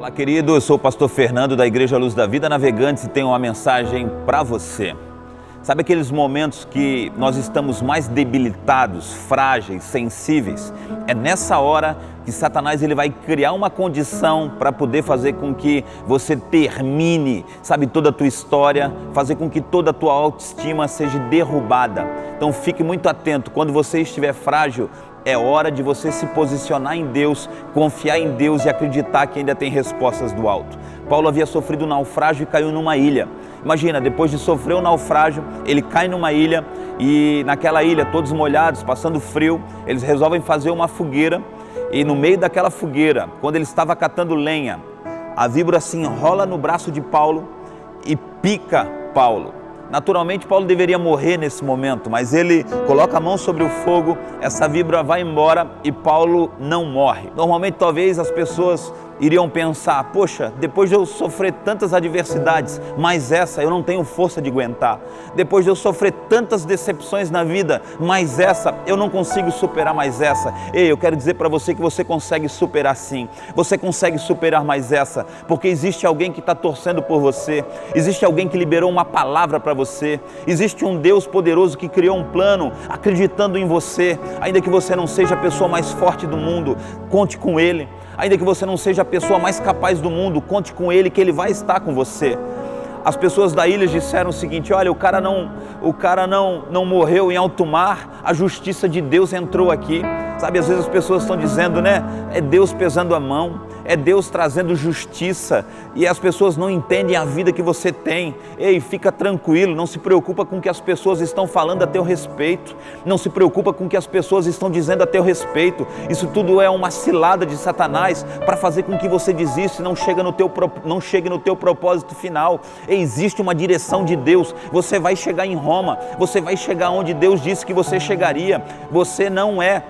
Olá, querido, eu sou o pastor Fernando da Igreja Luz da Vida Navegantes e tenho uma mensagem para você. Sabe aqueles momentos que nós estamos mais debilitados, frágeis, sensíveis? É nessa hora que Satanás ele vai criar uma condição para poder fazer com que você termine, toda a tua história, fazer com que toda a tua autoestima seja derrubada. Então fique muito atento, quando você estiver frágil, é hora de você se posicionar em Deus, confiar em Deus e acreditar que ainda tem respostas do alto. Paulo havia sofrido um naufrágio e caiu numa ilha. Imagina, depois de sofrer um naufrágio, ele cai numa ilha e naquela ilha, todos molhados, passando frio, eles resolvem fazer uma fogueira e no meio daquela fogueira, quando ele estava catando lenha, a víbora se enrola no braço de Paulo e pica Paulo. Naturalmente, Paulo deveria morrer nesse momento, mas ele coloca a mão sobre o fogo, essa víbora vai embora e Paulo não morre. Normalmente, talvez as pessoas iriam pensar, poxa, depois de eu sofrer tantas adversidades, mas essa eu não tenho força de aguentar. Depois de eu sofrer tantas decepções na vida, mas essa eu não consigo superar mais essa. Ei, eu quero dizer para você que você consegue superar sim. Você consegue superar mais essa, porque existe alguém que está torcendo por você. Existe alguém que liberou uma palavra para você. Existe um Deus poderoso que criou um plano, acreditando em você. Ainda que você não seja a pessoa mais forte do mundo, conte com Ele. Ainda que você não seja a pessoa mais capaz do mundo, conte com Ele que Ele vai estar com você. As pessoas da ilha disseram o seguinte, olha, o cara não morreu em alto mar, a justiça de Deus entrou aqui. Sabe, às vezes as pessoas estão dizendo, né, é Deus pesando a mão, é Deus trazendo justiça e as pessoas não entendem a vida que você tem. Ei, fica tranquilo, não se preocupa com o que as pessoas estão falando a teu respeito, não se preocupa com o que as pessoas estão dizendo a teu respeito. Isso tudo é uma cilada de Satanás para fazer com que você desista e não chegue no teu propósito final. Ei, existe uma direção de Deus, você vai chegar em Roma, você vai chegar onde Deus disse que você chegaria. Você não é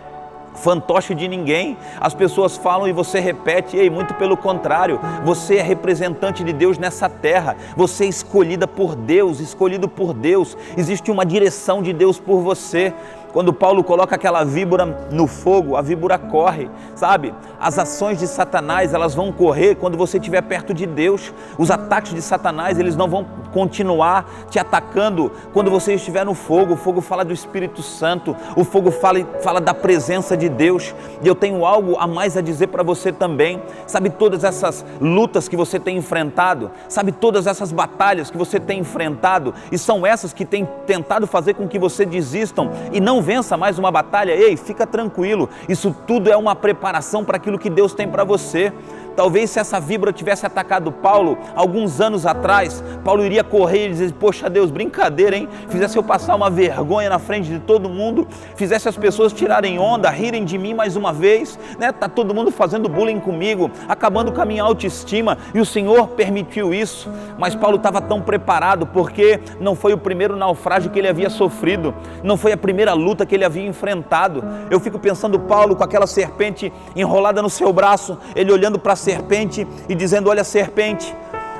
fantoche de ninguém. As pessoas falam e você repete, ei, muito pelo contrário, você é representante de Deus nessa terra, você é escolhida por Deus, escolhido por Deus, existe uma direção de Deus por você. Quando Paulo coloca aquela víbora no fogo, a víbora corre, sabe? As ações de Satanás, elas vão correr quando você estiver perto de Deus. Os ataques de Satanás, eles não vão continuar te atacando quando você estiver no fogo. O fogo fala do Espírito Santo, o fogo fala da presença de Deus. E eu tenho algo a mais a dizer para você também. Sabe todas essas lutas que você tem enfrentado? Sabe todas essas batalhas que você tem enfrentado? E são essas que têm tentado fazer com que você desistam e não vença mais uma batalha? Ei, fica tranquilo, isso tudo é uma preparação para aquilo que Deus tem para você. Talvez se essa víbora tivesse atacado Paulo alguns anos atrás, Paulo iria correr e dizer, poxa Deus, brincadeira, hein? Fizesse eu passar uma vergonha na frente de todo mundo, fizesse as pessoas tirarem onda, rirem de mim mais uma vez, né? Tá todo mundo fazendo bullying comigo, acabando com a minha autoestima, e o Senhor permitiu isso. Mas Paulo estava tão preparado, porque não foi o primeiro naufrágio que ele havia sofrido, não foi a primeira luta que ele havia enfrentado. Eu fico pensando Paulo com aquela serpente enrolada no seu braço, ele olhando para a serpente e dizendo, olha serpente,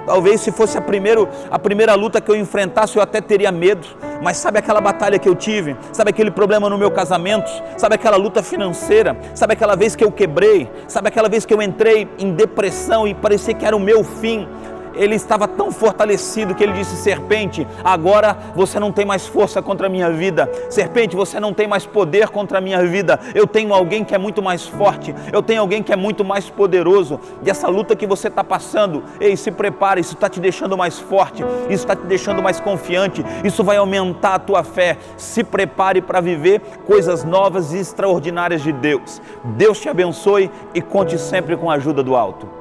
talvez se fosse a primeira luta que eu enfrentasse eu até teria medo, mas sabe aquela batalha que eu tive, sabe aquele problema no meu casamento, sabe aquela luta financeira, sabe aquela vez que eu quebrei, sabe aquela vez que eu entrei em depressão e parecia que era o meu fim. Ele estava tão fortalecido que ele disse, serpente, agora você não tem mais força contra a minha vida. Serpente, você não tem mais poder contra a minha vida. Eu tenho alguém que é muito mais forte. Eu tenho alguém que é muito mais poderoso. E essa luta que você está passando, ei, se prepare, isso está te deixando mais forte. Isso está te deixando mais confiante. Isso vai aumentar a tua fé. Se prepare para viver coisas novas e extraordinárias de Deus. Deus te abençoe e conte sempre com a ajuda do alto.